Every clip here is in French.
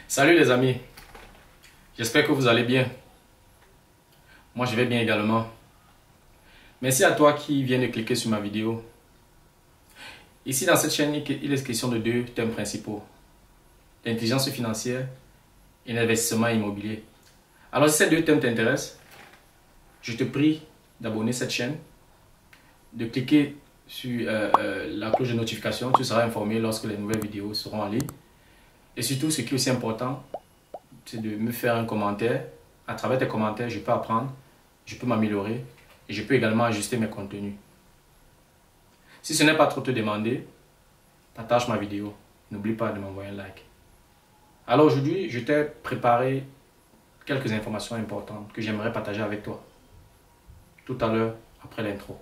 Salut les amis, j'espère que vous allez bien. Moi je vais bien également. Merci à toi qui viens de cliquer sur ma vidéo. Ici dans cette chaîne, il est question de deux thèmes principaux. L'intelligence financière et l'investissement immobilier. Alors si ces deux thèmes t'intéressent, je te prie d'abonner cette chaîne, de cliquer sur la cloche de notification, tu seras informé lorsque les nouvelles vidéos seront en ligne. Et surtout, ce qui est aussi important, c'est de me faire un commentaire. À travers tes commentaires, je peux apprendre, je peux m'améliorer et je peux également ajuster mes contenus. Si ce n'est pas trop te demander, partage ma vidéo. N'oublie pas de m'envoyer un like. Alors aujourd'hui, je t'ai préparé quelques informations importantes que j'aimerais partager avec toi. Tout à l'heure, après l'intro.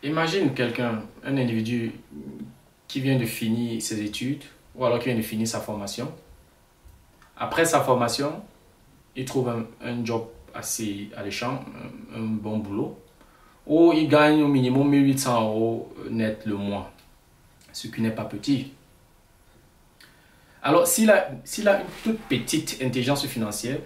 Imagine quelqu'un, un individu qui vient de finir ses études ou alors qui vient de finir sa formation. Après sa formation, il trouve un job assez alléchant, un bon boulot, où il gagne au minimum 1800 € net le mois, ce qui n'est pas petit. Alors, s'il a une toute petite intelligence financière,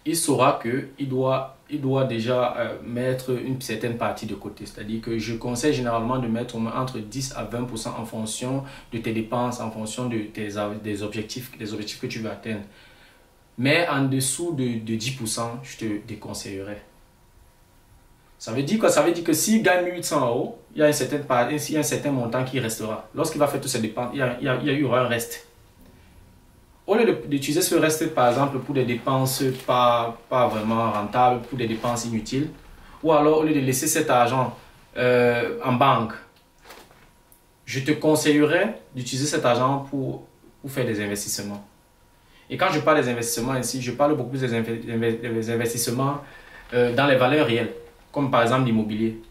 il saura qu'il doit déjà mettre une certaine partie de côté. C'est-à-dire que je conseille généralement de mettre entre 10 à 20% en fonction de tes dépenses, en fonction des objectifs que tu veux atteindre. Mais en dessous de 10%, je te déconseillerais. Ça veut dire quoi? Ça veut dire que s'il gagne 1800 €, il y a un certain montant qui restera. Lorsqu'il va faire toutes ses dépenses, il y aura un reste. Au lieu d'utiliser ce reste, par exemple, pour des dépenses pas vraiment rentables, pour des dépenses inutiles, ou alors au lieu de laisser cet argent en banque, je te conseillerais d'utiliser cet argent pour faire des investissements. Et quand je parle des investissements ici, je parle beaucoup des investissements dans les valeurs réelles, comme par exemple l'immobilier.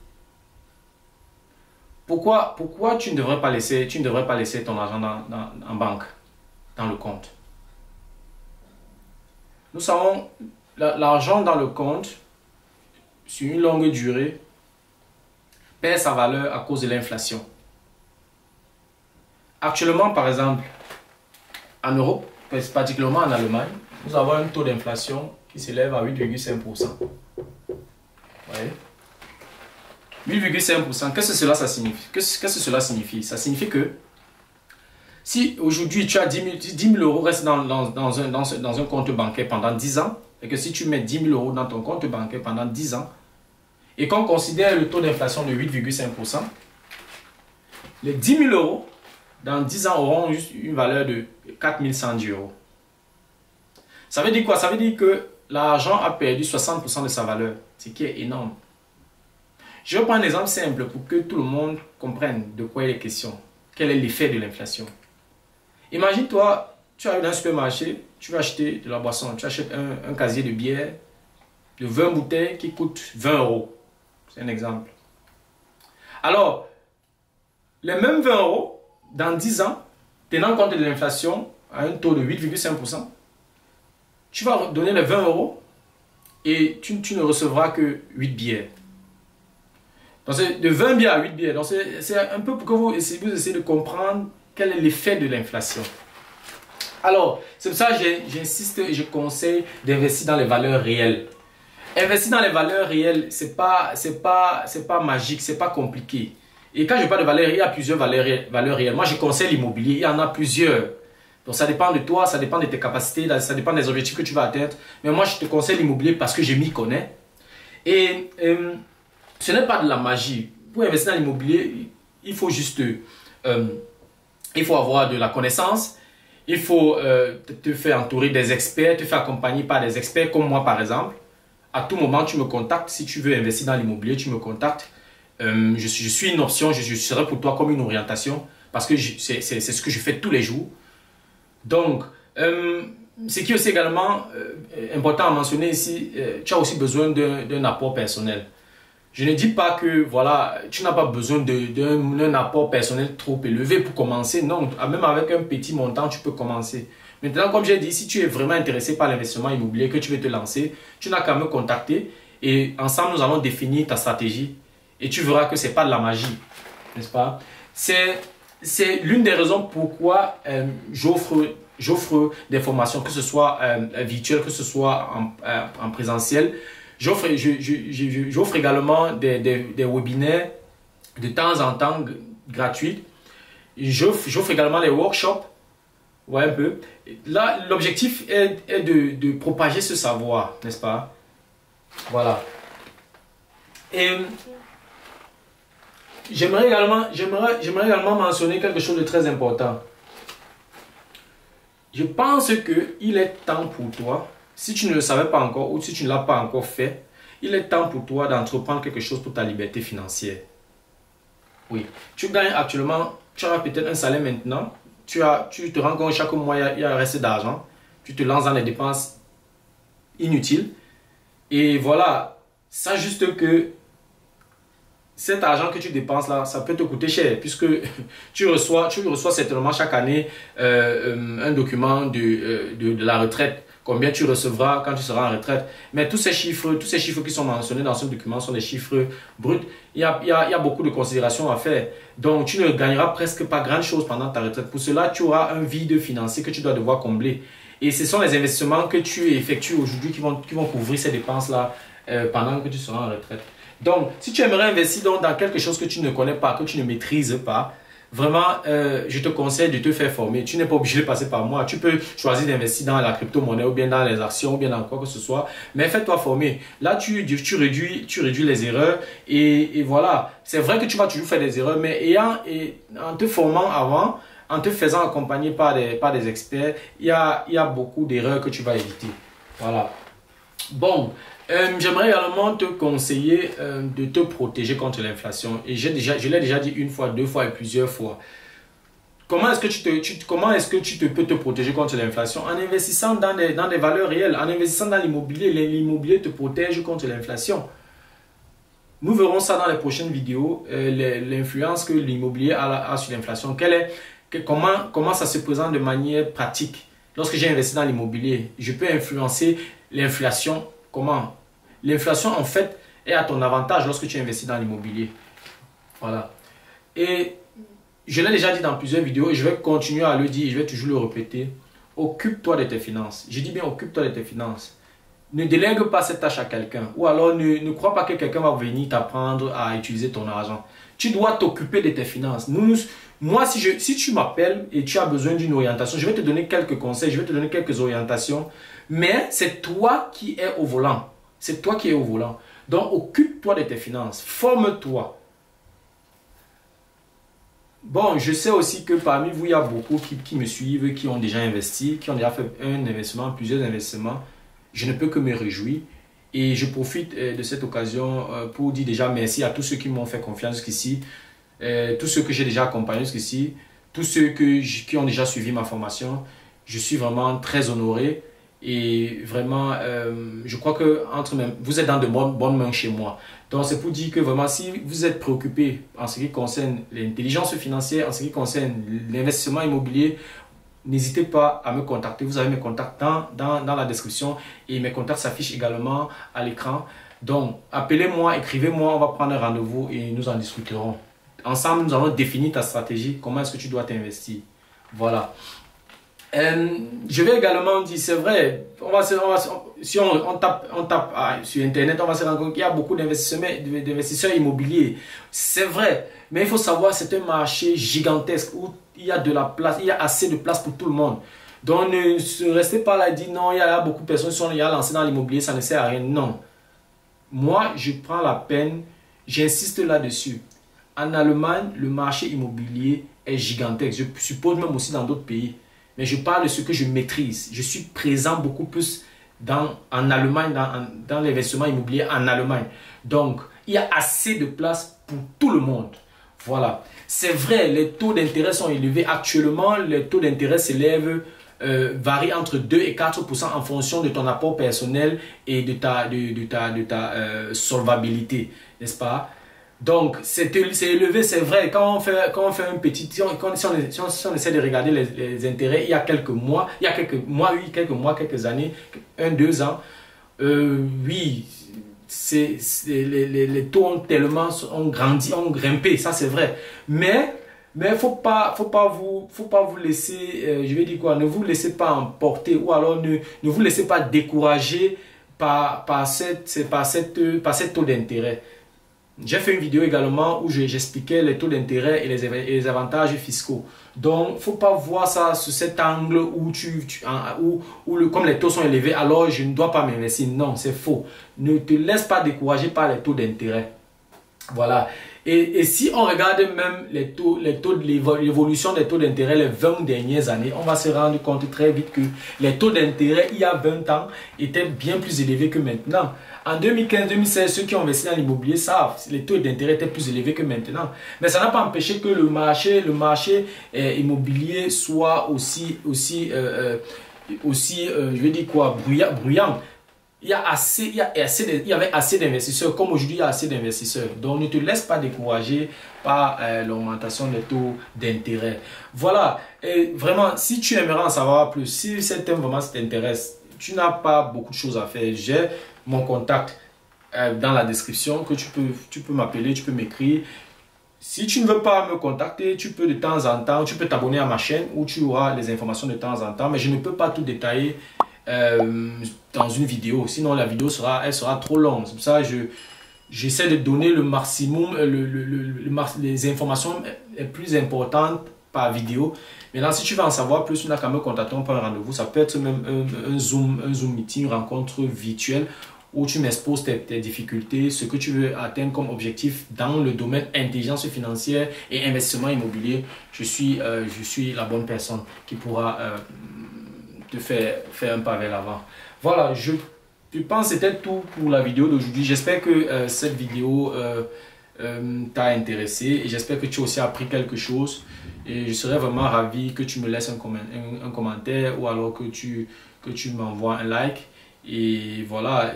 Pourquoi tu ne devrais pas laisser ton argent en banque, dans le compte? Nous savons, l'argent dans le compte, sur une longue durée, perd sa valeur à cause de l'inflation. Actuellement, par exemple, en Europe, particulièrement en Allemagne, nous avons un taux d'inflation qui s'élève à 8,5%. Ouais. 8,5%, qu'est-ce que cela signifie? Ça signifie que si aujourd'hui tu as 10 000 € restent dans un compte bancaire pendant 10 ans, et que si tu mets 10 000 € dans ton compte bancaire pendant 10 ans, et qu'on considère le taux d'inflation de 8,5%, les 10 000 € dans 10 ans auront juste une valeur de 4 110 €. Ça veut dire quoi? Ça veut dire que l'argent a perdu 60% de sa valeur, ce qui est énorme. Je vais prendre un exemple simple pour que tout le monde comprenne de quoi il est question. Quel est l'effet de l'inflation? Imagine-toi, tu arrives dans un supermarché, tu vas acheter de la boisson, tu achètes un casier de bière de 20 bouteilles qui coûte 20 €. C'est un exemple. Alors, les mêmes 20 €, dans 10 ans, tenant compte de l'inflation à un taux de 8,5%, tu vas donner les 20 € et tu ne recevras que 8 bières. Donc, c'est de 20 bières à 8 bières. Donc, c'est un peu pour que vous essayez de comprendre quel est l'effet de l'inflation. Alors, c'est pour ça que j'insiste et je conseille d'investir dans les valeurs réelles. Investir dans les valeurs réelles, c'est pas magique, c'est pas compliqué. Et quand je parle de valeurs, il y a plusieurs valeurs réelles. Moi, je conseille l'immobilier, il y en a plusieurs. Donc, ça dépend de toi, ça dépend de tes capacités, ça dépend des objectifs que tu vas atteindre. Mais moi, je te conseille l'immobilier parce que je m'y connais. Et ce n'est pas de la magie. Pour investir dans l'immobilier, il faut juste... il faut avoir de la connaissance, il faut te faire entourer des experts, te faire accompagner par des experts comme moi par exemple. À tout moment, tu me contactes. Si tu veux investir dans l'immobilier, tu me contactes. je suis une option, je serai pour toi comme une orientation parce que c'est ce que je fais tous les jours. Donc, ce qui est aussi également important à mentionner ici, tu as aussi besoin d'un apport personnel. Je ne dis pas que voilà, tu n'as pas besoin d'un apport personnel trop élevé pour commencer. Non, même avec un petit montant, tu peux commencer. Maintenant, comme j'ai dit, si tu es vraiment intéressé par l'investissement immobilier, que tu veux te lancer, tu n'as qu'à me contacter et ensemble, nous allons définir ta stratégie. Et tu verras que ce n'est pas de la magie, n'est-ce pas? C'est l'une des raisons pourquoi j'offre des formations, que ce soit virtuelles, que ce soit en présentiel. J'offre également des webinaires de temps en temps gratuits. J'offre également les workshops. Ouais, un peu. Là, l'objectif est de propager ce savoir, n'est-ce pas? Voilà. Et j'aimerais également mentionner quelque chose de très important. Je pense qu'il est temps pour toi, si tu ne le savais pas encore ou si tu ne l'as pas encore fait, il est temps pour toi d'entreprendre quelque chose pour ta liberté financière. Oui, tu gagnes actuellement, tu as peut-être un salaire maintenant, tu te rends compte que chaque mois il y a un reste d'argent, tu te lances dans les dépenses inutiles et voilà, sache juste que cet argent que tu dépenses là, ça peut te coûter cher puisque tu reçois certainement chaque année un document de la retraite. Combien tu recevras quand tu seras en retraite. Mais tous ces chiffres qui sont mentionnés dans ce document sont des chiffres bruts. Il y a beaucoup de considérations à faire. Donc, tu ne gagneras presque pas grand-chose pendant ta retraite. Pour cela, tu auras un vide financier que tu dois devoir combler. Et ce sont les investissements que tu effectues aujourd'hui qui vont couvrir ces dépenses-là pendant que tu seras en retraite. Donc, si tu aimerais investir dans quelque chose que tu ne connais pas, que tu ne maîtrises pas, vraiment, je te conseille de te faire former. Tu n'es pas obligé de passer par moi. Tu peux choisir d'investir dans la crypto-monnaie ou bien dans les actions ou bien dans quoi que ce soit. Mais fais-toi former. Là, tu réduis les erreurs et voilà. C'est vrai que tu vas toujours faire des erreurs, mais en te formant avant, en te faisant accompagner par des experts, il y a beaucoup d'erreurs que tu vas éviter. Voilà. Bon, j'aimerais également te conseiller de te protéger contre l'inflation. Et je l'ai déjà dit une fois, deux fois et plusieurs fois. Comment est-ce que tu peux te protéger contre l'inflation? En investissant dans des valeurs réelles, en investissant dans l'immobilier. L'immobilier te protège contre l'inflation. Nous verrons ça dans les prochaines vidéos, l'influence que l'immobilier a sur l'inflation. Comment ça se présente de manière pratique? Lorsque j'ai investi dans l'immobilier, je peux influencer l'inflation. Comment? L'inflation, en fait, est à ton avantage lorsque tu investis dans l'immobilier. Voilà. Et je l'ai déjà dit dans plusieurs vidéos et je vais continuer à le dire, je vais toujours le répéter. Occupe-toi de tes finances. Je dis bien occupe-toi de tes finances. Ne délègue pas cette tâche à quelqu'un. Ou alors ne crois pas que quelqu'un va venir t'apprendre à utiliser ton argent. Tu dois t'occuper de tes finances. Moi, si tu m'appelles et tu as besoin d'une orientation, je vais te donner quelques conseils, je vais te donner quelques orientations. Mais c'est toi qui es au volant. C'est toi qui es au volant. Donc, occupe-toi de tes finances. Forme-toi. Bon, je sais aussi que parmi vous, il y a beaucoup qui me suivent, qui ont déjà investi, qui ont déjà fait un investissement, plusieurs investissements. Je ne peux que me réjouir. Et je profite de cette occasion pour dire déjà merci à tous ceux qui m'ont fait confiance jusqu'ici, tous ceux que j'ai déjà accompagnés jusqu'ici, tous ceux qui ont déjà suivi ma formation. Je suis vraiment très honoré. Et vraiment, je crois que vous êtes dans de bonnes mains chez moi. Donc, c'est pour dire que vraiment, si vous êtes préoccupé en ce qui concerne l'intelligence financière, en ce qui concerne l'investissement immobilier, n'hésitez pas à me contacter. Vous avez mes contacts dans la description et mes contacts s'affichent également à l'écran. Donc, appelez-moi, écrivez-moi, on va prendre un rendez-vous et nous en discuterons. Ensemble, nous allons définir ta stratégie, comment est-ce que tu dois t'investir. Voilà. Je vais également dire, c'est vrai, si on tape sur Internet, on va se rendre compte qu'il y a beaucoup d'investisseurs immobiliers. C'est vrai, mais il faut savoir, c'est un marché gigantesque où il y a de la place, il y a assez de place pour tout le monde. Donc ne restez pas là et dire non, il y a beaucoup de personnes qui sont lancées dans l'immobilier, ça ne sert à rien. Non. Moi, je prends la peine, j'insiste là-dessus. En Allemagne, le marché immobilier est gigantesque. Je suppose même aussi dans d'autres pays. Mais je parle de ce que je maîtrise. Je suis présent beaucoup plus en Allemagne, dans l'investissement immobilier en Allemagne. Donc, il y a assez de place pour tout le monde. Voilà. C'est vrai, les taux d'intérêt sont élevés. Actuellement, les taux d'intérêt s'élèvent, varient entre 2 et 4% en fonction de ton apport personnel et de ta solvabilité, n'est-ce pas? Donc, c'est élevé, c'est vrai. Quand on fait un petit... Si on essaie de regarder les intérêts, il y a quelques mois, quelques années, 1-2 ans, oui, les taux ont grandi, ont grimpé, ça c'est vrai. Mais faut pas vous laisser, je vais dire quoi, ne vous laissez pas emporter ou alors ne vous laissez pas décourager par cette taux d'intérêt. J'ai fait une vidéo également où j'expliquais les taux d'intérêt et les avantages fiscaux. Donc, il ne faut pas voir ça sous cet angle où, comme les taux sont élevés, alors je ne dois pas m'investir. Non, c'est faux. Ne te laisse pas décourager par les taux d'intérêt. Voilà. Et si on regarde même l'évolution des taux d'intérêt les 20 dernières années, on va se rendre compte très vite que les taux d'intérêt il y a 20 ans étaient bien plus élevés que maintenant. En 2015-2016, ceux qui ont investi dans l'immobilier savent que les taux d'intérêt étaient plus élevés que maintenant. Mais ça n'a pas empêché que le marché immobilier soit aussi je vais dire quoi, bruyant. Il y avait assez d'investisseurs, comme aujourd'hui il y a assez d'investisseurs. Donc ne te laisse pas décourager par l'augmentation des taux d'intérêt. Voilà, et vraiment, si tu aimerais en savoir plus, si ce thème vraiment t'intéresse, tu n'as pas beaucoup de choses à faire. J'ai mon contact dans la description que tu peux m'appeler, tu peux m'écrire. Si tu ne veux pas me contacter, tu peux de temps en temps, tu peux t'abonner à ma chaîne où tu auras les informations de temps en temps, mais je ne peux pas tout détailler dans une vidéo, sinon la vidéo sera trop longue. C'est pour ça que j'essaie de donner le maximum, les informations les plus importantes par vidéo. Maintenant, si tu veux en savoir plus, tu n'as qu'à me contacter, on prend un rendez-vous. Ça peut être même un Zoom meeting, une rencontre virtuelle où tu m'exposes tes difficultés, ce que tu veux atteindre comme objectif dans le domaine intelligence financière et investissement immobilier. Je suis la bonne personne qui pourra te faire un pas vers l'avant. Voilà, je pense que c'était tout pour la vidéo d'aujourd'hui. J'espère que cette vidéo t'a intéressé et j'espère que tu as aussi appris quelque chose. Et je serais vraiment ravi que tu me laisses un commentaire ou alors que tu m'envoies un like. Et voilà,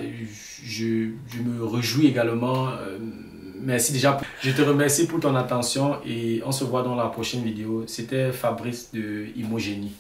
je me réjouis également. Merci déjà. Je te remercie pour ton attention et on se voit dans la prochaine vidéo. C'était Fabrice de Imogénie.